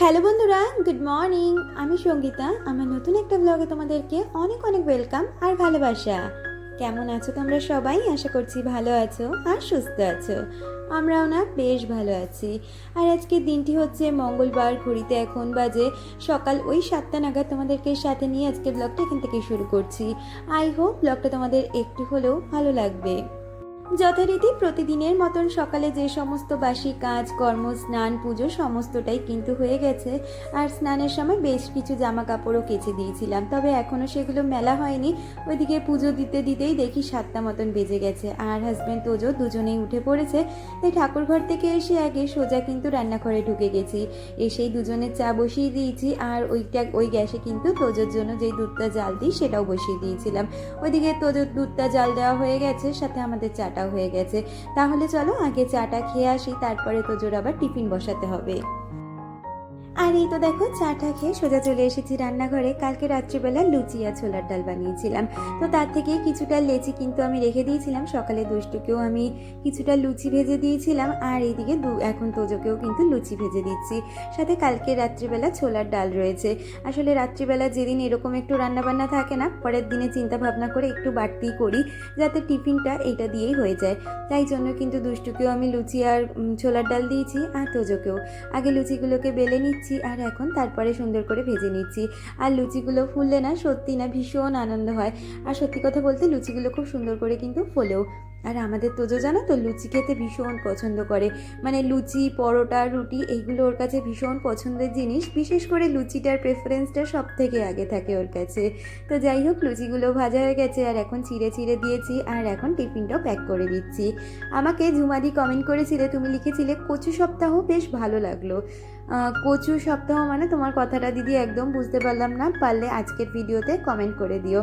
Hello বন্ধুরা, good morning. আমি সঙ্গীতা। আমার নতুন একটা ব্লগে তোমাদেরকে অনেক অনেক ওয়েলকাম আর ভালোবাসা। কেমন আছো তোমরা সবাই? আশা করছি ভালো আছো আর সুস্থ আছো। আমরাও না বেশ ভালো আছি। আর আজকের দিনটি হচ্ছে মঙ্গলবার। ঘড়িতে এখন বাজে সকাল ওই 7টা নাগাদ। তোমাদেরকে সাথে নিয়ে আজকের ব্লগটা এখান থেকে শুরু করছি। আই হোপ ব্লগটা তোমাদের একটু হলেও ভালো লাগবে। যথারীতি প্রতিদিনের মতন সকালে যে সমস্ত বাসি কাজ কর্ম, স্নান, পুজো সমস্তটাই কিন্তু হয়ে গেছে। আর স্নানের সময় বেশ কিছু জামা কাপড়ও কেচে দিয়েছিলাম, তবে এখনও সেগুলো মেলা হয়নি। ওইদিকে পুজো দিতে দিতেই দেখি 7টা মতন বেজে গেছে। আর হাজব্যান্ড তোজো দুজনেই উঠে পড়েছে। তাই ঠাকুরঘর থেকে এসে আগে সোজা কিন্তু রান্নাঘরে ঢুকে গেছি। এসেই দুজনের চা বসিয়ে দিয়েছি। আর ওই গ্যাসে কিন্তু তোজোর জন্য যেই দুধটা জাল দিই সেটাও বসিয়ে দিয়েছিলাম। ওইদিকে তোজোর দুধটা জাল দেওয়া হয়ে গেছে, সাথে আমাদের চাটা হয়ে গেছে। তাহলে চলো আগে চাটা খেয়ে আসি, তারপরে তোজোর আবার টিফিন বসাতে হবে। আর এই তো দেখো চাটা খেয়ে সোজা চলে এসেছি রান্নাঘরে। কালকে রাত্রিবেলা লুচি আর ছোলার ডাল বানিয়েছিলাম, তো তার থেকে কিছুটা লেচি কিন্তু আমি রেখে দিয়েছিলাম। সকালে দুষ্টুকেও আমি কিছুটা লুচি ভেজে দিয়েছিলাম, আর এইদিকে এখন তোজোকেও কিন্তু লুচি ভেজে দিচ্ছি। সাথে কালকে রাত্রিবেলা ছোলার ডাল রয়েছে। আসলে রাত্রিবেলা যেদিন এরকম একটু রান্নাবান্না থাকে না, পরের দিনে চিন্তা ভাবনা করে একটু বাড়তিই করি, যাতে টিফিনটা এইটা দিয়েই হয়ে যায়। তাই জন্য কিন্তু দুষ্টুকেও আমি লুচি আর ছোলার ডাল দিয়েছি, আর তোজোকেও। আগে লুচিগুলোকে বেলে নিচ্ছি, আর এখন তারপরে সুন্দর করে ভেজে নিচ্ছি। আর লুচিগুলো ফুললে না সত্যি না ভীষণ আনন্দ হয়। আর সত্যি কথা বলতে লুচিগুলো খুব সুন্দর করে কিন্তু ফোলেও। আর আমাদের তোজো জানো তো লুচি খেতে ভীষণ পছন্দ করে। মানে লুচি, পরোটা, রুটি এইগুলো ওর কাছে ভীষণ পছন্দের জিনিস। বিশেষ করে লুচিটার প্রেফারেন্সটা সব থেকে আগে থাকে ওর কাছে। তো যাই হোক, লুচিগুলো ভাজা হয়ে গেছে আর এখন চিড়ে চিড়ে দিয়েছি, আর এখন টিফিনটাও প্যাক করে দিচ্ছি। আমাকে ঝুমাদি কমেন্ট করেছিলে, তুমি লিখেছিলে কচু সপ্তাহ, বেশ ভালো লাগলো। কচু সপ্তাহ মানে তোমার কথাটা দিদি একদম বুঝতে পারলাম না, পারলে আজকের ভিডিওতে কমেন্ট করে দিও।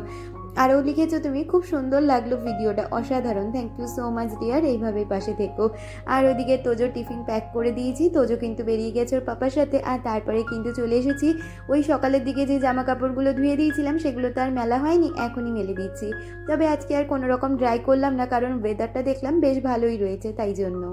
আরও লিখেছো তুমি, খুব সুন্দর লাগলো ভিডিওটা, অসাধারণ, thank you so much dear, এইভাবেই পাশে থেকো। আর ওদিকে তোজো টিফিন প্যাক করে দিয়েছি। তোজো কিন্তু বেরিয়ে গেছে ওর পাপার সাথে। আর তারপরে কিন্তু চলে এসেছি ওই সকালের দিকে যে জামা কাপড়গুলো ধুয়ে দিয়েছিলাম, সেগুলো তো আর মেলা হয়নি, এখনই মেলে দিচ্ছি। তবে আজকে আর কোনো রকম ড্রাই করলাম না, কারণ ওয়েদারটা দেখলাম বেশ ভালোই রয়েছে, তাই জন্য।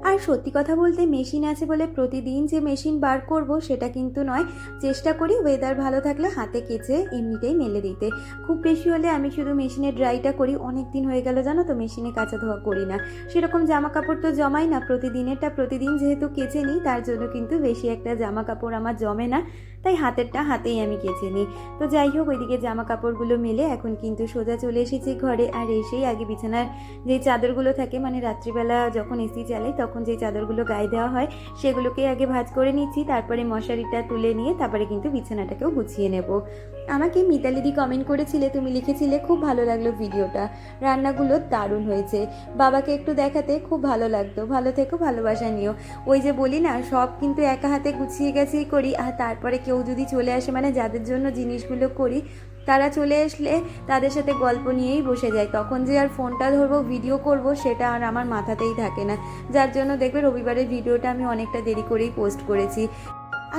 আর সত্যি কথা বলতে মেশিন আছে বলে প্রতিদিন যে মেশিন বার করব সেটা কিন্তু নয়। চেষ্টা করি ওয়েদার ভালো থাকলে হাতে কেচে এমনিতেই মেলে দিতে। খুব বেশি হলে আমি শুধু মেশিনে ড্রাইটা করি। অনেক দিন হয়ে গেল জানো তো মেশিনে কাচা ধোয়া করি না। সেরকম জামা কাপড় তো জমাই না, প্রতিদিনেরটা প্রতিদিন যেহেতু কেচে নিই, তার জন্য কিন্তু বেশি একটা জামা কাপড় আমার জমে না। তাই হাতেরটা হাতেই আমি কেচে নিই। তো যাই হোক, ওইদিকে জামা কাপড়গুলো মেলে এখন কিন্তু সোজা চলে এসেছি ঘরে। আর এসেই আগে বিছানার যে চাদরগুলো থাকে, মানে রাত্রিবেলা যখন এসি চালাই তখন যে চাদরগুলো গায়ে দেওয়া হয়, সেগুলোকে আগে ভাঁজ করে নিচ্ছি। তারপরে মশারিটা তুলে নিয়ে তারপরে কিন্তু বিছানাটাকেও গুছিয়ে নেব। আমাকে মিতালিদি কমেন্ট করেছিলে, তুমি লিখেছিলে খুব ভালো লাগলো ভিডিওটা, রান্নাগুলো দারুণ হয়েছে, বাবাকে একটু দেখাতে খুব ভালো লাগতো। ভালো থেকো, ভালোবাসা নিও। ওই যে বলি না, সব কিন্তু একা হাতে গুছিয়ে গেছেই করি। আর তারপরে কেউ যদি চলে আসে, মানে যাদের জন্য জিনিসগুলো করি, তারা চলে আসলে তাদের সাথে গল্প নিয়েই বসে যায়। তখন যে আর ফোনটা ধরবো ভিডিও করব, সেটা আর আমার মাথাতেই থাকে না। যার জন্য দেখবে রবিবারের ভিডিওটা আমি অনেকটা দেরি করেই পোস্ট করেছি।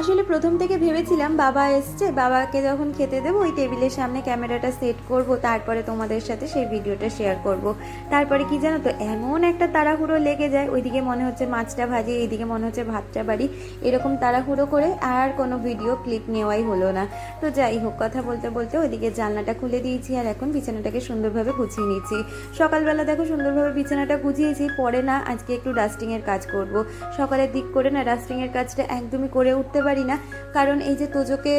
আসলে প্রথম থেকে ভেবেছিলাম বাবা এসছে, বাবাকে যখন খেতে দেবো ওই টেবিলের সামনে ক্যামেরাটা সেট করব, তারপরে তোমাদের সাথে সেই ভিডিওটা শেয়ার করব। তারপরে কি জানো তো, এমন একটা তাড়াহুড়ো লেগে যায়, ওইদিকে মনে হচ্ছে মাছটা ভাজি, এইদিকে মনে হচ্ছে ভাতটা বাড়ি, এরকম তাড়াহুড়ো করে আর কোনো ভিডিও ক্লিপ নেওয়াই হলো না। তো যাই হোক, কথা বলতে বলতে ওইদিকে জানলাটা খুলে দিয়েছি, আর এখন বিছানাটাকে সুন্দরভাবে গুছিয়ে নিয়েছি। সকালবেলা দেখো সুন্দরভাবে বিছানাটা গুছিয়েছি। পরে না আজকে একটু ডাস্টিংয়ের কাজ করব। সকালের দিক করে না ডাস্টিংয়ের কাজটা একদমই করে উঠতে পারি না, কারণ এই যে তোজোকে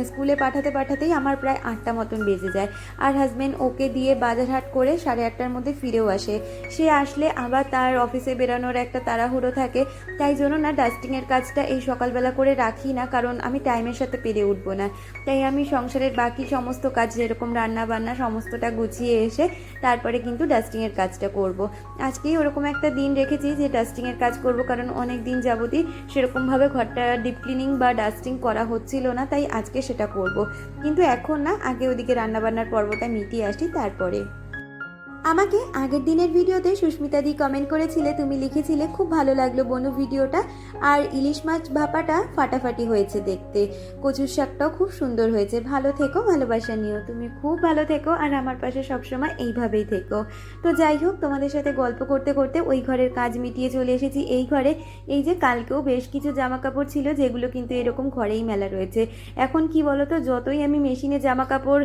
স্কুলে পাঠাতে পাঠাতেই আমার প্রায় 8টা মতন বেজে যায়। আর হাজব্যান্ড ওকে দিয়ে বাজার হাট করে 8:30টার মধ্যে ফিরেও আসে। সে আসলে আবার তার অফিসে বেরানোর একটা তাড়াহুড়ো থাকে। তাই জন্য না ডাস্টিংয়ের কাজটা এই সকালবেলা করে রাখি না, কারণ আমি টাইমের সাথে পেরে উঠবো না। তাই আমি সংসারের বাকি সমস্ত কাজ, যেরকম রান্না বান্না, সমস্তটা গুছিয়ে এসে তারপরে কিন্তু ডাস্টিংয়ের কাজটা করব। আজকেই ওরকম একটা দিন রেখেছি যে ডাস্টিংয়ের কাজ করব, কারণ অনেক দিন যাবতই সেরকমভাবে ঘরটা ডিপ ক্লিনিং বা ডাস্টিং করা হচ্ছিল না, তাই আজকে সেটা করব। কিন্তু এখন না, আগে ওদিকে রান্নাবান্নার পর্বটা মিটিয়ে আসি তারপরে। আমাকে আগের দিনের ভিডিওতে সুস্মিতা দি কমেন্ট করেছিলে, তুমি লিখেছিলে খুব ভালো লাগলো বনু ভিডিওটা, আর ইলিশ মাছ ভাপাটা ফাটাফাটি হয়েছে দেখতে, কচুর শাকটাও খুব সুন্দর হয়েছে। ভালো থেকো, ভালোবাসা নিও, তুমি খুব ভালো থেকো আর আমার পাশে সবসময় এইভাবেই থেকো। তো যাই হোক, তোমাদের সাথে গল্প করতে করতে ওই ঘরের কাজ মিটিয়ে চলে এসেছি এই ঘরে। এই যে কালকেও বেশ কিছু জামা কাপড় ছিল যেগুলো কিন্তু এরকম ঘরেই মেলা রয়েছে। এখন কি বলতো, যতই আমি মেশিনে জামা কাপড়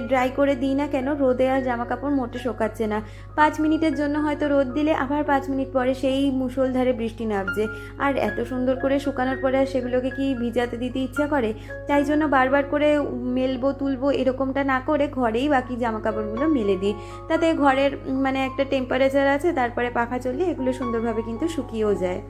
ড্রাই করে দিই না কেন, রোদে আর জামা কাপড় মোটে শোকাচ্ছে না। 5 মিনিটের জন্য হয়তো রোদ দিলে আবার 5 মিনিট পরে সেই মুষলধারে বৃষ্টি নামছে, আর এত সুন্দর করে শুকানোর পরে আর সেগুলোকে কি ভিজাতে দিতে ইচ্ছা করে? তাই জন্য বারবার করে মেলবো তুলবো এরকমটা না করে ঘরেই বাকি জামা কাপড়গুলো মেলে দিই। তাতে ঘরের একটা টেম্পারেচার আছে, তারপরে পাখা চললে এগুলো সুন্দরভাবে কিন্তু শুকিয়েও যায়।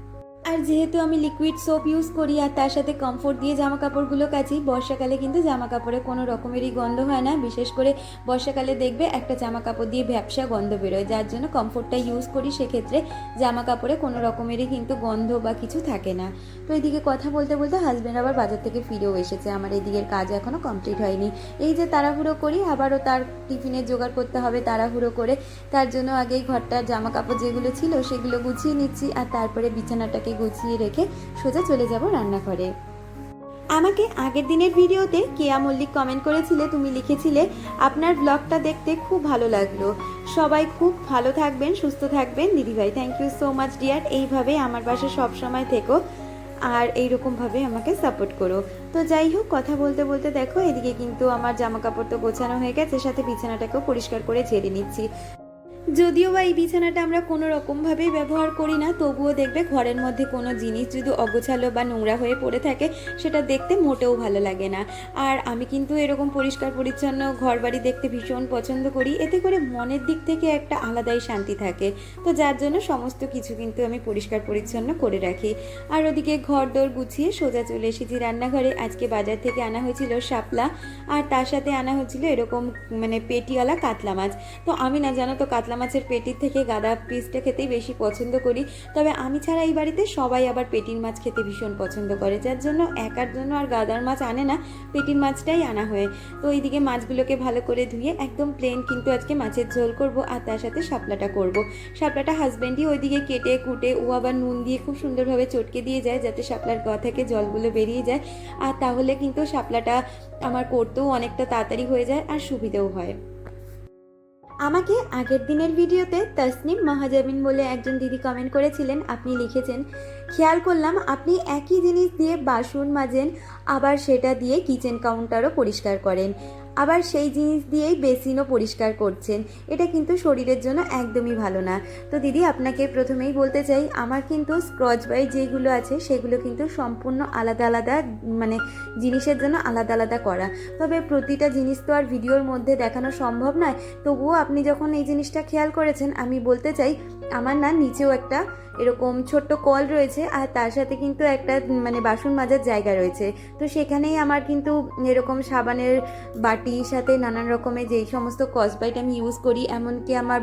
আর যেহেতু আমি লিকুইড সোপ ইউজ করি আর তার সাথে কমফোর্ট দিয়ে জামা কাপড়গুলো কাচি, বর্ষাকালে কিন্তু জামা কাপড়ে কোনো রকমেরই গন্ধ হয় না। বিশেষ করে বর্ষাকালে দেখবে একটা জামা কাপড় দিয়ে ভ্যাপসা গন্ধ বেরোয়, যার জন্য কমফোর্টটা ইউজ করি। সেক্ষেত্রে জামা কাপড়ে কোনো রকমেরই কিন্তু গন্ধ বা কিছু থাকে না। তো এদিকে কথা বলতে বলতে হাজব্যান্ড আবার বাজার থেকে ফিরেও এসেছে। আমার এদিকের কাজ এখনও কমপ্লিট হয়নি। এই যে তাড়াহুড়ো করি, আবারও তার টিফিনের জোগাড় করতে হবে তাড়াহুড়ো করে। তার জন্য আগেই ঘরটার জামা কাপড় যেগুলো ছিল সেগুলো গুছিয়ে নিচ্ছি, আর তারপরে বিছানাটাকে গুছিয়ে রেখে সোজা চলে যাব রান্নাঘরে। আমাকে আগের দিনের ভিডিওতে কেয়া মল্লিক কমেন্ট করেছিলে, তুমি লিখেছিলে আপনার ব্লগটা দেখতে খুব ভালো লাগলো, সবাই খুব ভালো থাকবেন, সুস্থ থাকবেন দিদিভাই। Thank you so much dear. এইভাবে আমার পাশে সবসময় থেকো আর এইরকমভাবে আমাকে সাপোর্ট করো। তো যাই হোক, কথা বলতে বলতে দেখো এদিকে কিন্তু আমার জামা কাপড় তো গোছানো হয়ে গেছে, সাথে বিছানাটাকেও পরিষ্কার করে ঝেড়ে নিচ্ছি। যদিও বা এই বিছানাটা আমরা কোনো রকমভাবেই ব্যবহার করি না, তবুও দেখবে ঘরের মধ্যে কোনো জিনিস যদি অগোছালো বা নোংরা হয়ে পড়ে থাকে সেটা দেখতে মোটেও ভালো লাগে না। আর আমি কিন্তু এরকম পরিষ্কার পরিচ্ছন্ন ঘর বাড়ি দেখতে ভীষণ পছন্দ করি, এতে করে মনের দিক থেকে একটা আলাদাই শান্তি থাকে। তো যার জন্য সমস্ত কিছু কিন্তু আমি পরিষ্কার পরিচ্ছন্ন করে রাখি। আর ওদিকে ঘর দোর গুছিয়ে সোজা চলে এসেছি রান্নাঘরে। আজকে বাজার থেকে আনা হয়েছিল শাপলা, আর তার সাথে আনা হয়েছিল এরকম পেটিওয়ালা কাতলা মাছ। তো আমি না জানো তো কাতলা মাছের পেটির থেকে গাদা পিসটা খেতেই বেশি পছন্দ করি, তবে আমি ছাড়া এই বাড়িতে সবাই আবার পেটির মাছ খেতে ভীষণ পছন্দ করে, যার জন্য একার জন্য আর গাদার মাছ আনে না, পেটির মাছটাই আনা হয়। তো এইদিকে মাছগুলোকে ভালো করে ধুয়ে একদম প্লেন কিন্তু আজকে মাছের ঝোল করব, আর তার সাথে শাপলাটা করব। শাপলাটা হাজব্যান্ডই ওইদিকে কেটে কুটে ও আবার নুন দিয়ে খুব সুন্দরভাবে চটকে দিয়ে যায়, যাতে শাপলার গা থেকে জলগুলো বেরিয়ে যায়, আর তাহলে কিন্তু শাপলাটা আমার করতেও অনেকটা তাড়াতাড়ি হয়ে যায় আর সুবিধেও হয়। আমাকে আগের দিনের ভিডিওতে তসনিম মাহাজাবিন বলে একজন দিদি কমেন্ট করেছিলেন, আপনি লিখেছেন খেয়াল করলাম আপনি একই জিনিস দিয়ে বাসন মাজেন, আবার সেটা দিয়ে কিচেন কাউন্টারও পরিষ্কার করেন, আবার সেই জিনিস দিয়েই বেসিনও পরিষ্কার করছেন, এটা কিন্তু শরীরের জন্য একদমই ভালো না। তো দিদি আপনাকে প্রথমেই বলতে চাই, আমার কিন্তু স্ক্রচ বাইট যেগুলো আছে সেগুলো কিন্তু সম্পূর্ণ আলাদা আলাদা জিনিসের জন্য আলাদা আলাদা করা, তবে প্রতিটা জিনিস তো আর ভিডিওর মধ্যে দেখানো সম্ভব নয়। তবুও আপনি যখন এই জিনিসটা খেয়াল করেছেন, আমি বলতে চাই আমার না নিচেও একটা এরকম ছোট্ট কল রয়েছে, আর তার সাথে কিন্তু একটা বাসন মাজার জায়গা রয়েছে। তো সেখানেই আমার কিন্তু এরকম সাবানের বাটির সাথে নানান রকমের যেই সমস্ত স্কচব্রাইট আমি ইউজ করি, এমনকি আমার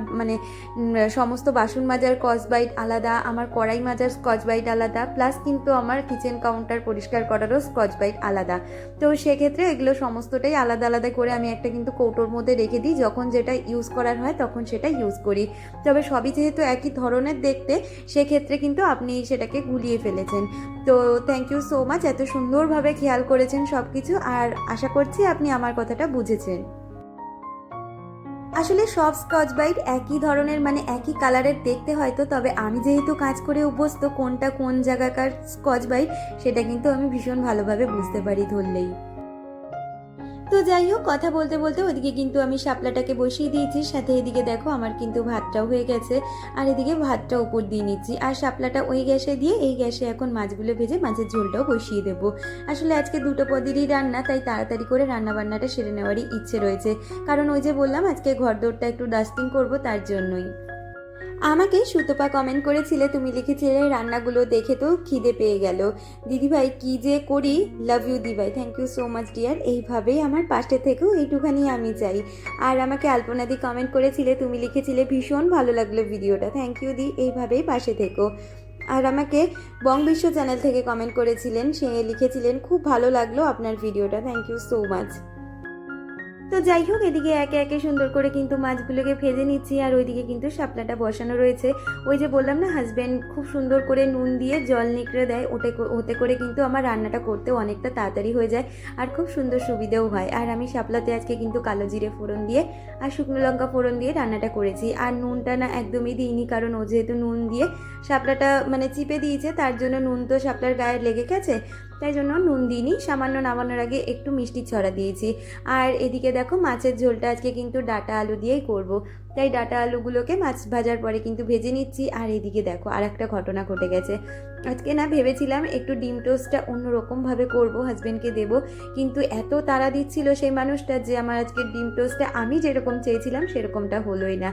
সমস্ত বাসন মাজার স্কচব্রাইট আলাদা, আমার কড়াই মাজার স্কচব্রাইট আলাদা, প্লাস কিন্তু আমার কিচেন কাউন্টার পরিষ্কার করারও স্কচব্রাইট আলাদা। তো সেক্ষেত্রে এগুলো সমস্তটাই আলাদা আলাদা করে আমি একটা কিন্তু কৌটোর মধ্যে রেখে দিই, যখন যেটা ইউজ করার হয় তখন সেটা ইউজ করি। তবে সবই যেহেতু একই ধরনের দেখতে, সেক্ষেত্রে কিন্তু আপনি সেটাকে গুলিয়ে ফেলেছেন। তো থ্যাংক ইউ সো মাচ, এত সুন্দরভাবে খেয়াল করেছেন সব কিছু, আর আশা করছি আপনি আমার কথাটা বুঝেছেন। আসলে সব স্কচব্রাইট একই ধরনের একই কালারের দেখতে হয়তো, তবে আমি যেহেতু কাজ করে অভ্যস্ত কোনটা কোন জায়গাকার স্কচব্রাইট সেটা কিন্তু আমি ভীষণ ভালোভাবে বুঝতে পারি ধরলেই। তো যাই হোক, কথা বলতে বলতে ওদিকে কিন্তু আমি শাপলাটাকে বসিয়ে দিয়েছি, সাথে এদিকে দেখো আমার কিন্তু ভাতটাও হয়ে গেছে, আর এদিকে ভাতটা উপর দিয়ে নিচ্ছি, আর শাপলাটা ওই গ্যাসে দিয়ে এই গ্যাসে এখন মাছগুলো ভেজে মাছের ঝোলটাও বসিয়ে দেবো। আসলে আজকে দুটো পদেরই রান্না, তাই তাড়াতাড়ি করে রান্নাবান্নাটা সেরে নেওয়ারই ইচ্ছে রয়েছে, কারণ ওই যে বললাম আজকে ঘরদোরটা একটু ডাস্টিং করব, তার জন্যই। আমাকে সুতপা কমেন্ট করেছিলে, তুমি লিখেছিলে রান্নাগুলো দেখে তো খিদে পেয়ে গেল, দিদিভাই কি যে করি, লাভ ইউ দিভাই। Thank you so much dear, এইভাবেই আমার পাশে থেকেও এইটুখানি আমি চাই। আর আমাকে আলপনাদি কমেন্ট করেছিলে, তুমি লিখেছিলে ভীষণ ভালো লাগলো ভিডিওটা, থ্যাংক ইউ দি, এইভাবেই পাশে থেকো। আর আমাকে বং বিশ্ব চ্যানেল থেকে কমেন্ট করেছিলেন, সে লিখেছিলেন খুব ভালো লাগলো আপনার ভিডিওটা, থ্যাংক ইউ সো মাচ। তো যাই হোক, এদিকে একে একে সুন্দর করে কিন্তু মাছগুলোকে ভেজে নিচ্ছি, আর ওইদিকে কিন্তু শাপলাটা বসানো রয়েছে। ওই যে বললাম না, হাজব্যান্ড খুব সুন্দর করে নুন দিয়ে জল নিকড়ে দেয়, ওতে করে কিন্তু আমার রান্নাটা করতেও অনেকটা তাড়াতাড়ি হয়ে যায় আর খুব সুন্দর সুবিধেও হয়। আর আমি শাপলাতে আজকে কিন্তু কালো জিরে ফোড়ন দিয়ে আর শুকনো লঙ্কা ফোড়ন দিয়ে রান্নাটা করেছি। আর নুনটা না একদমই দিইনি, কারণ ও যেহেতু নুন দিয়ে শাপলাটা মানে চিপে দিয়েছে, তার জন্য নুন তো শাপলার গায়ে লেগে গেছে, তাই জন্য নুন দিইনি। সামান্য নামানোর আগে একটু মিষ্টি ছড়া দিয়েছি। আর এদিকে দেখো, মাছের ঝোলটা আজকে কিন্তু ডাঁটা আলু দিয়েই করব, তাই ডাঁটা আলুগুলোকে মাছ ভাজার পরে কিন্তু ভেজে নিচ্ছি। আর এদিকে দেখো, আর একটা ঘটনা ঘটে গেছে। আজকে না ভেবেছিলাম একটু ডিম টোস্টটা অন্যরকমভাবে করবো, হাজব্যান্ডকে দেবো, কিন্তু এত তাড়া দিচ্ছিল সেই মানুষটা যে আমার আজকে ডিম টোস্টটা আমি যেরকম চেয়েছিলাম সেরকমটা হলোই না।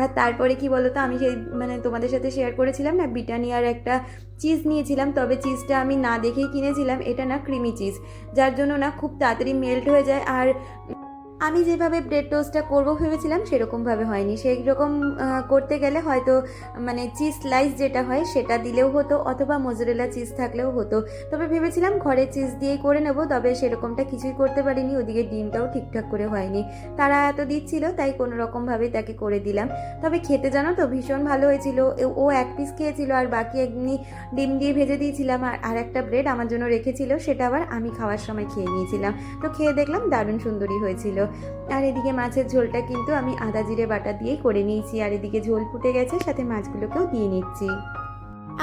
আর তারপরে কি বলতো, আমি সেই মানে তোমাদের সাথে শেয়ার করেছিলাম না, ব্রিটানিয়ার একটা চিজ নিয়েছিলাম, তবে চিজটা আমি না দেখেই কিনেছিলাম। এটা না ক্রিমি চিজ, যার জন্য না খুব তাড়াতাড়ি মেল্ট হয়ে যায়। আর আমি যেভাবে ব্রেড টোস্টটা করবো ভেবেছিলাম সেরকমভাবে হয়নি। সেই রকম করতে গেলে হয়তো মানে চিজ স্লাইস যেটা হয় সেটা দিলেও হতো, অথবা মোজারেলা চিজ থাকলেও হতো। তবে ভেবেছিলাম ঘরে চিজ দিয়েই করে নেব, তবে সেরকমটা কিছুই করতে পারিনি। ওদিকে ডিমটাও ঠিকঠাক করে হয়নি, তারা এত দিচ্ছিল তাই কোনো রকমভাবেই তাকে করে দিলাম। তবে খেতে জানো তো ভীষণ ভালো হয়েছিল। ও এক পিস খেয়েছিল, আর বাকি এমনি ডিম দিয়ে ভেজে দিয়েছিলাম, আর একটা ব্রেড আমার জন্য রেখেছিল, সেটা আবার আমি খাওয়ার সময় খেয়ে নিয়েছিলাম। তো খেয়ে দেখলাম দারুণ সুন্দরই হয়েছিল। আর এদিকে মাছের ঝোলটা কিন্তু আমি আদা জিরে বাটা দিয়েই করে নিয়েছি। আর এদিকে ঝোল ফুটে গেছে, সাথে মাছগুলোকেও দিয়ে নিচ্ছি।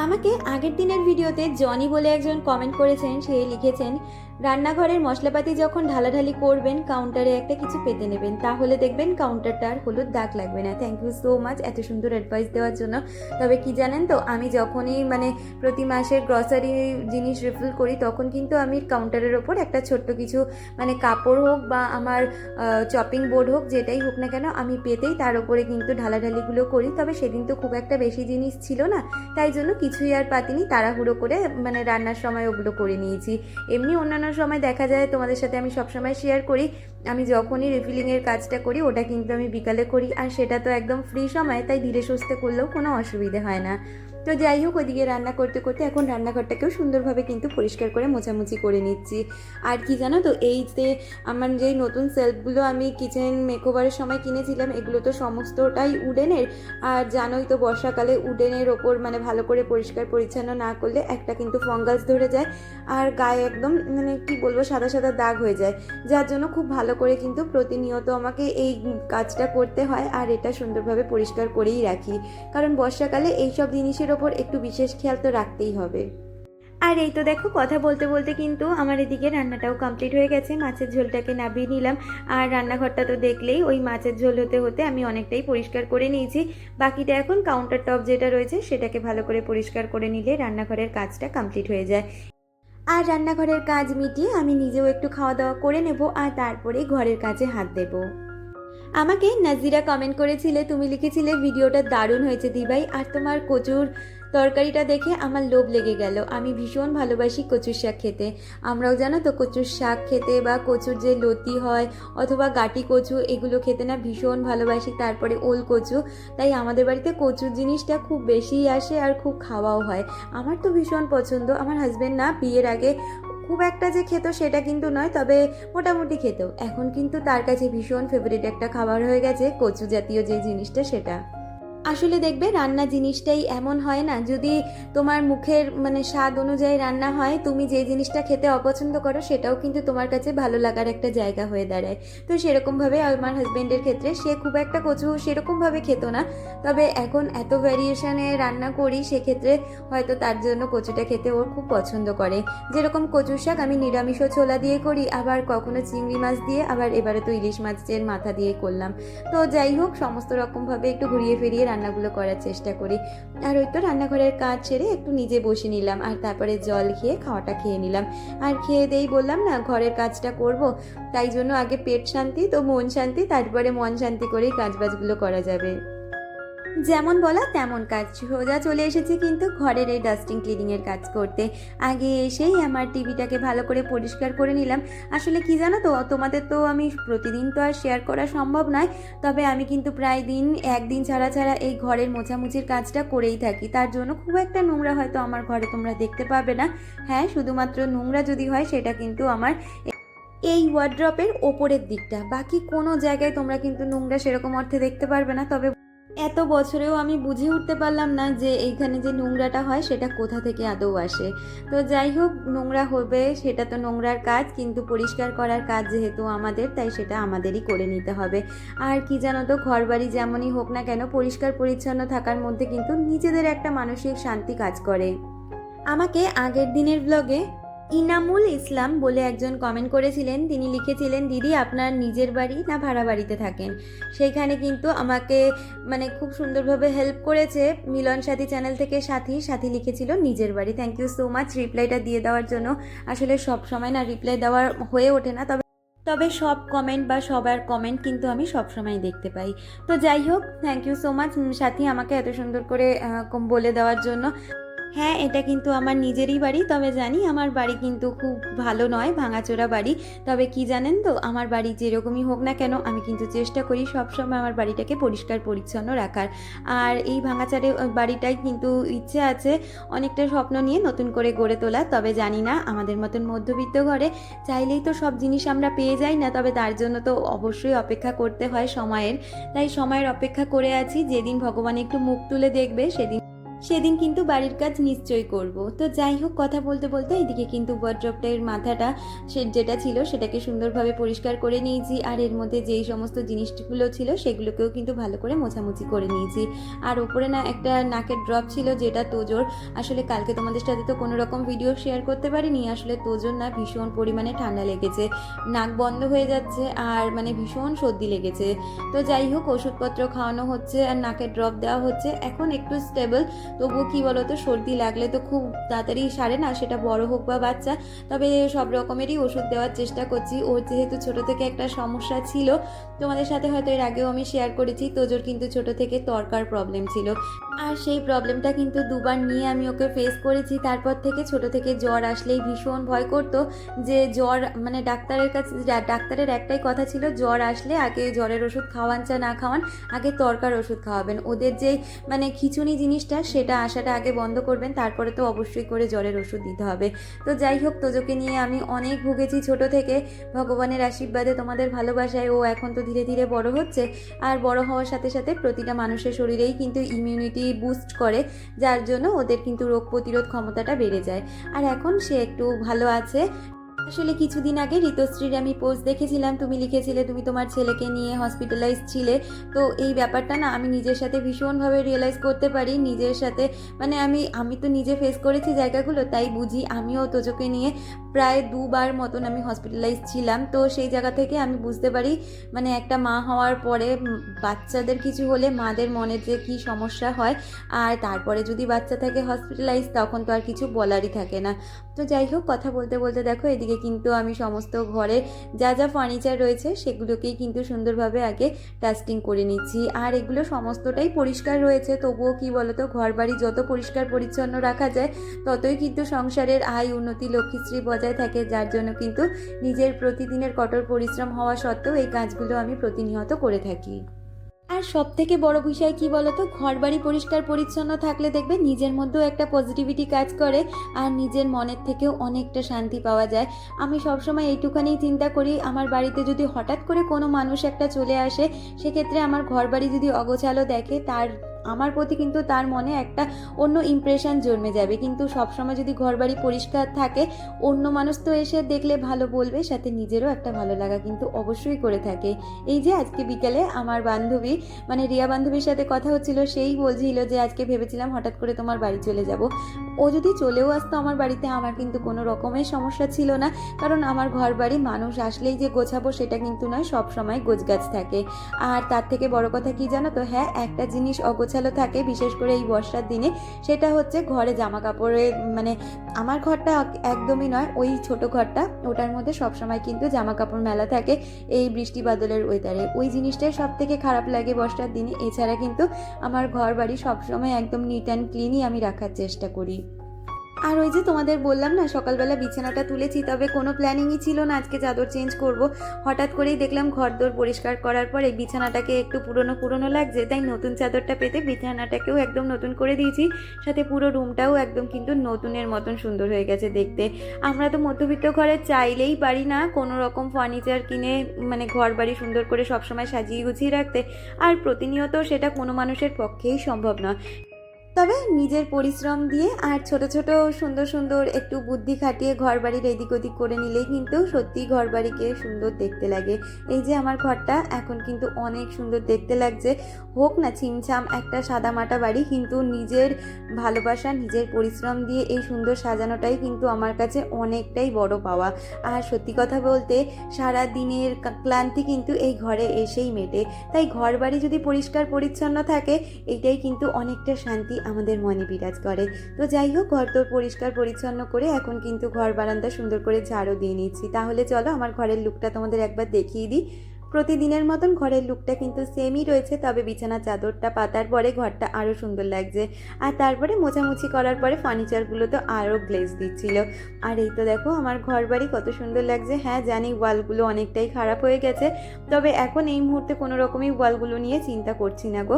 আমাকে আগের দিনের ভিডিওতে জনি বলে একজন কমেন্ট করেছেন, সে লিখেছেন, রান্নাঘরের মশলাপাতি যখন ঢালাঢালি করবেন কাউন্টারে একটা কিছু পেতে নেবেন, তাহলে দেখবেন কাউন্টারটা আর হলুদ দাগ লাগবে না। থ্যাংক ইউ সো মাচ এত সুন্দর অ্যাডভাইস দেওয়ার জন্য। তবে কি জানেন তো, আমি যখনই মানে প্রতি মাসের গ্রসারি জিনিস রিফিল করি, তখন কিন্তু আমি কাউন্টারের ওপর একটা ছোট্ট কিছু মানে কাপড় হোক বা আমার চপিং বোর্ড হোক, যেটাই হোক না কেন, আমি পেতেই তার উপরে কিন্তু ঢালাঢালিগুলো করি। তবে সেদিন তো খুব একটা বেশি জিনিস ছিল না, তাই জন্য কিছুই আর পাতিনি, তাড়াহুড়ো করে মানে রান্নার সময় ওগুলো করে নিয়েছি। এমনি অন্যান্য সময় দেখা যায়, তোমাদের সাথে আমি সবসময় শেয়ার করি, আমি যখনই রিফিলিংয়ের কাজটা করি ওটা কিন্তু আমি বিকালে করি, আর সেটা তো একদম ফ্রি সময়, তাই ধীরে সুস্থে করলেও কোনো অসুবিধে হয় না। তো যাই হোক, ওদিকে রান্না করতে করতে এখন রান্নাঘরটাকেও সুন্দরভাবে কিন্তু পরিষ্কার করে মোছামুছি করে নিচ্ছি। আর কি জানো তো, এই যে আমার যেই নতুন সেলফগুলো আমি কিচেন মেকওভারের সময় কিনেছিলাম, এগুলো তো সমস্তটাই উডেনের। আর জানোই তো, বর্ষাকালে উডেনের ওপর মানে ভালো করে পরিষ্কার পরিচ্ছন্ন না করলে একটা কিন্তু ফাঙ্গাস ধরে যায়, আর গায়ে একদম মানে কি বলবো সাদা সাদা দাগ হয়ে যায়, যার জন্য খুব ভালো করে কিন্তু প্রতিনিয়ত আমাকে এই কাজটা করতে হয়। আর এটা সুন্দরভাবে পরিষ্কার করেই রাখি, কারণ বর্ষাকালে এইসব জিনিসের ওপর একটু বিশেষ খেয়াল তো রাখতেই হবে। আর এই তো দেখো, কথা বলতে বলতে কিন্তু আমার এদিকে রান্নাটাও কমপ্লিট হয়ে গেছে। মাছের ঝোলটাকে নামিয়ে নিলাম, আর রান্নাঘরটা তো দেখলেই ওই মাছের ঝোল হতে হতে আমি অনেকটাই পরিষ্কার করে নিয়েছি। বাকিটা এখন কাউন্টার টপ যেটা রয়েছে সেটাকে ভালো করে পরিষ্কার করে নিলে রান্নাঘরের কাজটা কমপ্লিট হয়ে যায়। আর রান্নাঘরের কাজ মিটিয়ে আমি নিজেও একটু খাওয়া দাওয়া করে নেব, আর তারপরেই ঘরের কাজে হাত দেব। আমাকে নাজিরা কমেন্ট করেছিলে, তুমি লিখেছিলে ভিডিওটা দারুণ হয়েছে দিভাই, আর তোমার কচুর তরকারিটা দেখে আমার লোভ লেগে গেল। আমি ভীষণ ভালোবাসি কচুর শাক খেতে। আমরাও জানো তো কচুর শাক খেতে, বা কচুর যে লতি হয় অথবা গাটি কচু, এগুলো খেতে না ভীষণ ভালোবাসি। তারপরে ওল কচু, তাই আমাদের বাড়িতে কচুর জিনিসটা খুব বেশিই আসে আর খুব খাওয়াও হয়। আমার তো ভীষণ পছন্দ। আমার হাজব্যান্ড না বিয়ের আগে খুব একটা যে খেত সেটা কিন্তু নয়, তবে মোটামুটি খেত। এখন কিন্তু তার কাছে ভীষণ ফেভারিট একটা খাবার হয়ে গেছে কচু জাতীয় যে জিনিসটা সেটা। আসলে দেখবে, রান্না জিনিসটাই এমন হয় না, যদি তোমার মুখের মানে স্বাদ অনুযায়ী রান্না হয়, তুমি যে জিনিসটা খেতে অপছন্দ করো সেটাও কিন্তু তোমার কাছে ভালো লাগার একটা জায়গা হয়ে দাঁড়ায়। তো সেরকমভাবে আমার হাজব্যান্ডের ক্ষেত্রে, সে খুব একটা কচু সেরকমভাবে খেত না, তবে এখন এত ভ্যারিয়েশনে রান্না করি সেক্ষেত্রে হয়তো তার জন্য কচুটা খেতে ওর খুব পছন্দ করে। যেরকম কচুর শাক আমি নিরামিষও ছোলা দিয়ে করি, আবার কখনো চিংড়ি মাছ দিয়ে, আবার এবারে তো ইলিশ মাছের মাথা দিয়ে করলাম। তো যাই হোক, সমস্ত রকমভাবে একটু ঘুরিয়ে ফিরিয়ে রান্নাগুলো করার চেষ্টা করি। আর ওই তো রান্নাঘরের কাজ ছেড়ে একটু নিজে বসে নিলাম, আর তারপরে জল খেয়ে খাওয়াটা খেয়ে নিলাম। আর খেয়ে দেই বললাম না ঘরের কাজটা করব, তাই জন্য আগে পেট শান্তি তো মন শান্তি, তারপরে মন শান্তি করেই কাজবাজগুলো করা যাবে। যেমন বলা তেমন কাজ, সোজা চলে এসেছি কিন্তু ঘরের এই ডাস্টিং ক্লিনিংয়ের কাজ করতে। আগে এসেই আমার টিভিটাকে ভালো করে পরিষ্কার করে নিলাম। আসলে কি জানো তো, তোমাদের তো আমি প্রতিদিন তো আর শেয়ার করা সম্ভব নয়, তবে আমি কিন্তু প্রায় দিন একদিন ছাড়া ছাড়া এই ঘরের মোছামুছির কাজটা করেই থাকি। তার জন্য খুব একটা নোংরা হয়তো আমার ঘরে তোমরা দেখতে পাবে না। হ্যাঁ, শুধুমাত্র নোংরা যদি হয় সেটা কিন্তু আমার এই ওয়ার্ড্রপের ওপরের দিকটা, বাকি কোনো জায়গায় তোমরা কিন্তু নোংরা সেরকম অর্থে দেখতে পারবে না। তবে এত বছরেও আমি বুঝে উঠতে পারলাম না যে এইখানে যে নোংরাটা হয় সেটা কোথা থেকে আদৌ আসে। তো যাই হোক, নোংরা হবে সেটা তো নোংরার কাজ, কিন্তু পরিষ্কার করার কাজ যেহেতু আমাদের, তাই সেটা আমাদেরই করে নিতে হবে। আর কি জানো তো, ঘরবাড়ি যেমনই হোক না কেন, পরিষ্কার পরিচ্ছন্ন থাকার মধ্যে কিন্তু নিজেদের একটা মানসিক শান্তি কাজ করে। আমাকে আগের দিনের ব্লগে ইনামুল ইসলাম বলে একজন কমেন্ট করেছিলেন। তিনি লিখেছিলেন, দিদি আপনার নিজের বাড়ি না ভাড়া বাড়িতে থাকেন? সেইখানে কিন্তু আমাকে মানে খুব সুন্দরভাবে হেল্প করেছে মিলন সাথী চ্যানেল থেকে সাথী লিখেছিল নিজের বাড়ি। থ্যাংক ইউ সো মাচ রিপ্লাইটা দিয়ে দেওয়ার জন্য। আসলে সব সময় না রিপ্লাই দেওয়ার হয়ে ওঠে না, তবে সব কমেন্ট বা সবার কমেন্ট কিন্তু আমি সব সময় দেখতে পাই। তো যাই হোক, থ্যাংক ইউ সো মাচ সাথী আমাকে এত সুন্দর করে বলে দেওয়ার জন্য। হ্যাঁ, এটা কিন্তু আমার নিজেরই বাড়ি, তবে জানি আমার বাড়ি কিন্তু খুব ভালো নয়, ভাঙাচোরা বাড়ি। তবে কি জানেন তো, আমার বাড়ি যেরকমই হোক না কেন, আমি কিন্তু চেষ্টা করি সবসময় আমার বাড়িটাকে পরিষ্কার পরিচ্ছন্ন রাখার। আর এই ভাঙাচোরা বাড়িটাই কিন্তু ইচ্ছে আছে অনেকটা স্বপ্ন নিয়ে নতুন করে গড়ে তোলা। তবে জানি না, আমাদের মতন মধ্যবিত্ত ঘরে চাইলেই তো সব জিনিস আমরা পেয়ে যাই না, তবে তার জন্য তো অবশ্যই অপেক্ষা করতে হয় সময়ের। তাই সময়ের অপেক্ষা করে আছি, যেদিন ভগবান একটু মুখ তুলে দেখবে সেদিন কিন্তু বাড়ির কাজ নিশ্চয়ই করব। তো যাই হোক, কথা বলতে বলতে এদিকে কিন্তু ওয়ার্ড্রপটার মাথাটা যেটা ছিল সেটাকে সুন্দরভাবে পরিষ্কার করে নিয়েছি। আর এর মধ্যে যেই সমস্ত জিনিসগুলো ছিল সেগুলোকেও কিন্তু ভালো করে মোছামুছি করে নিয়েছি। আর ওপরে না একটা নাকের ড্রপ ছিল, যেটা তোজোর। আসলে কালকে তোমাদের সাথে তো কোনো রকম ভিডিও শেয়ার করতে পারিনি। আসলে তোজোর না ভীষণ পরিমাণে ঠান্ডা লেগেছে, নাক বন্ধ হয়ে যাচ্ছে আর মানে ভীষণ সর্দি লেগেছে। তো যাই হোক, ওষুধপত্র খাওয়ানো হচ্ছে আর নাকের ড্রপ দেওয়া হচ্ছে, এখন একটু স্টেবল। তবুও কী বলো তো, সর্দি লাগলে তো খুব তাড়াতাড়ি সারে না, সেটা বড় হোক বা বাচ্চা। তবে সব রকমেরই ওষুধ দেওয়ার চেষ্টা করছি। ওর যেহেতু ছোটো থেকে একটা সমস্যা ছিল, তোমাদের সাথে হয়তো এর আগেও আমি শেয়ার করেছি, তোজোর কিন্তু ছোটো থেকে তর্কার প্রবলেম ছিল। আর সেই প্রবলেমটা কিন্তু দুবার নিয়ে আমি ওকে ফেস করেছি। তারপর থেকে ছোটো থেকে জ্বর আসলেই ভীষণ ভয় করতো যে জ্বর মানে ডাক্তারের একটাই কথা ছিল, জ্বর আসলে আগে জ্বরের ওষুধ খাওয়ান চা না খাওয়ান, আগে তরকার ওষুধ খাওয়াবেন। ওদের যেই মানে খিচুনি জিনিসটা সেটা আসাটা আগে বন্ধ করবেন, তারপরে তো অবশ্যই করে জ্বরের ওষুধ দিতে হবে। তো যাই হোক, তোজোকে নিয়ে আমি অনেক ভুগেছি ছোট থেকে। ভগবানের আশীর্বাদে, তোমাদের ভালোবাসায় ও এখন তো ধীরে ধীরে বড় হচ্ছে। আর বড় হওয়ার সাথে সাথে প্রতিটা মানুষের শরীরেই কিন্তু ইমিউনিটি বুস্ট করে, যার জন্য ওদের কিন্তু রোগ প্রতিরোধ ক্ষমতাটা বেড়ে যায়। আর এখন সে একটু ভালো আছে। আসলে কিছুদিন আগে ঋতুশ্রীর আমি পোস্ট দেখেছিলাম, তুমি লিখেছিলে তুমি তোমার ছেলেকে নিয়ে হসপিটালাইজ ছিলে। তো এই ব্যাপারটা না আমি নিজের সাথে ভীষণভাবে রিয়েলাইজ করতে পারি, নিজের সাথে মানে আমি তো নিজে ফেস করেছি জায়গাগুলো, তাই বুঝি। আমিও তোজোকে নিয়ে প্রায় 2বার মতন আমি হসপিটালাইজ ছিলাম। তো সেই জায়গা থেকে আমি বুঝতে পারি মানে একটা মা হওয়ার পরে বাচ্চাদের কিছু হলে মাদের মনে যে কী সমস্যা হয়। আর তারপরে যদি বাচ্চা থাকে হসপিটালাইজ, তখন তো আর কিছু বলারই থাকে না। তো যাই হোক, কথা বলতে বলতে দেখো এদিকে কিন্তু আমি সমস্ত ঘরে যা যা ফার্নিচার রয়েছে সেগুলোকেই কিন্তু সুন্দরভাবে আগে ডাস্টিং করে নিচ্ছি। আর এগুলো সমস্তটাই পরিষ্কার রয়েছে। তবুও কি বলতো, ঘর বাড়ি যত পরিষ্কার পরিচ্ছন্ন রাখা যায় ততই কিন্তু সংসারের আয় উন্নতি লক্ষ্মীশ্রী বজায় থাকে, যার জন্য কিন্তু নিজের প্রতিদিনের কঠোর পরিশ্রম হওয়া সত্ত্বেও এই কাজগুলো আমি প্রতিনিয়ত করে থাকি। আর সব থেকে বড় বিষয় কি বলতো, ঘর বাড়ি পরিষ্কার পরিচ্ছন্ন থাকলে দেখবে নিজের মধ্যেও একটা পজিটিভিটি কাজ করে আর নিজের মনের থেকেও অনেকটা শান্তি পাওয়া যায়। আমি সবসময় এইটুখানি চিন্তা করি, আমার বাড়িতে যদি হঠাৎ করে কোনো মানুষ একটা চলে আসে, সেক্ষেত্রে আমার ঘর বাড়ি যদি অগোছালো দেখে, আমার প্রতি কিন্তু তার মনে একটা অন্য ইমপ্রেশন জন্মে যাবে। কিন্তু সবসময় যদি ঘরবাড়ি পরিষ্কার থাকে, অন্য মানুষ তো এসে দেখলে ভালো বলবে, সাথে নিজেরও একটা ভালো লাগা কিন্তু অবশ্যই করে থাকে। এই যে আজকে বিকালে আমার বান্ধবী মানে রিয়া বান্ধবীর সাথে কথা হচ্ছিল, সেই বলছিল যে আজকে ভেবেছিলাম হঠাৎ করে তোমার বাড়ি চলে যাব। ও যদি চলেও আসতো আমার বাড়িতে, আমার কিন্তু কোনো রকমের সমস্যা ছিল না, কারণ আমার ঘর বাড়ি মানুষ আসলেই যে গোছাবো সেটা কিন্তু নয়, সব সময় গোছগাছ থাকে। আর তার থেকে বড় কথা কি জানো তো, হ্যাঁ একটা জিনিস অগোছালো থাকে বিশেষ করে এই বর্ষার দিনে, সেটা হচ্ছে ঘরে জামা কাপড়ের মানে আমার ঘরটা একদমই নয়, ওই ছোট ঘরটা, ওটার মধ্যে সবসময় কিন্তু জামা কাপড় মেলা থাকে এই বৃষ্টি বাদলের ওয়েদারে। ওই জিনিসটাই সব থেকে খারাপ লাগে বর্ষার দিনে। এছাড়া কিন্তু আমার ঘর বাড়ি সবসময় একদম নিট অ্যান্ড ক্লিনই আমি রাখার চেষ্টা করি। আর ওই যে তোমাদের বললাম না সকালবেলা বিছানাটা তুলেছি, তবে কোনো প্ল্যানিংই ছিল না আজকে চাদর চেঞ্জ করব। হঠাৎ করেই দেখলাম ঘরদোর পরিষ্কার করার পরে বিছানাটাকে একটু পুরনো পুরনো লাগছে, তাই নতুন চাদরটা পেতে বিছানাটাকেও একদম নতুন করে দিয়েছি, সাথে পুরো রুমটাও একদম কিন্তু নতুনের মতন সুন্দর হয়ে গেছে দেখতে। আমরা তো মধ্যবিত্ত ঘরে চাইলেই পারি না কোনো রকম ফার্নিচার কিনে মানে ঘর বাড়ি সুন্দর করে সবসময় সাজিয়ে গুছিয়ে রাখতে, আর প্রতিনিয়ত সেটা কোনো মানুষের পক্ষেই সম্ভব নয়। তবে নিজের পরিশ্রম দিয়ে আর ছোট ছোট সুন্দর সুন্দর একটু বুদ্ধি খাটিয়ে ঘর বাড়ির এদিক ওদিক করে নিলেই কিন্তু সত্যিই ঘর বাড়িকে সুন্দর দেখতে লাগে। এই যে আমার ঘরটা এখন কিন্তু অনেক সুন্দর দেখতে লাগছে, হোক না ছিমছাম একটা সাদামাটা বাড়ি, কিন্তু নিজের ভালোবাসা নিজের পরিশ্রম দিয়ে এই সুন্দর সাজানোটাই কিন্তু আমার কাছে অনেকটাই বড় পাওয়া। আর সত্যি কথা বলতে সারা দিনের ক্লান্তি কিন্তু এই ঘরে এসেই মেটে, তাই ঘর বাড়ি যদি পরিষ্কার পরিচ্ছন্ন থাকে এইটাই কিন্তু অনেকটা শান্তি আমাদের মনে বিরাজ করে। তো যাই হোক, ঘরদোর পরিষ্কার পরিচ্ছন্ন করে এখন কিন্তু ঘর বারান্দা সুন্দর করে ঝাড়ু দিয়ে নিচ্ছি। তাহলে চলো আমার ঘরের লুকটা তোমাদের একবার দেখিয়ে দিই। প্রতিদিনের মতন ঘরের লুকটা কিন্তু সেমই রয়েছে, তবে বিছানার চাদরটা পাতার পরে ঘরটা আরও সুন্দর লাগছে। আর তারপরে মোছামুছি করার পরে ফার্নিচারগুলো তো আরও গ্লেজ দিচ্ছিল। আর এই তো দেখো আমার ঘর বাড়ি কত সুন্দর লাগছে। হ্যাঁ জানি ওয়ালগুলো অনেকটাই খারাপ হয়ে গেছে, তবে এখন এই মুহূর্তে কোনো রকমই ওয়ালগুলো নিয়ে চিন্তা করছি না গো।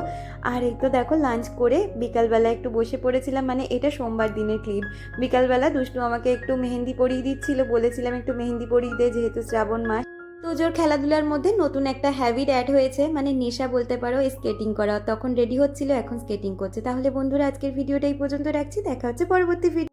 আর এই তো দেখো লাঞ্চ করে বিকালবেলা একটু বসে পড়েছিলাম, মানে এটা সোমবার দিনের ক্লিপ। বিকালবেলা দুষ্টু আমাকে একটু মেহেন্দি পরিয়ে দিচ্ছিল, বলেছিলাম একটু মেহেন্দি পরিয়ে দে যেহেতু শ্রাবণ মাস। তো জোর খেলাধুলার মধ্যে নতুন একটা হ্যাবিট অ্যাড হয়েছে, মানে নেশা বলতে পারো, স্কেটিং করা। তখন রেডি হচ্ছিল, এখন স্কেটিং করছে। তাহলে বন্ধুরা আজকের ভিডিওটা এই পর্যন্ত রাখছি, দেখা হচ্ছে পরবর্তী ভিডিও।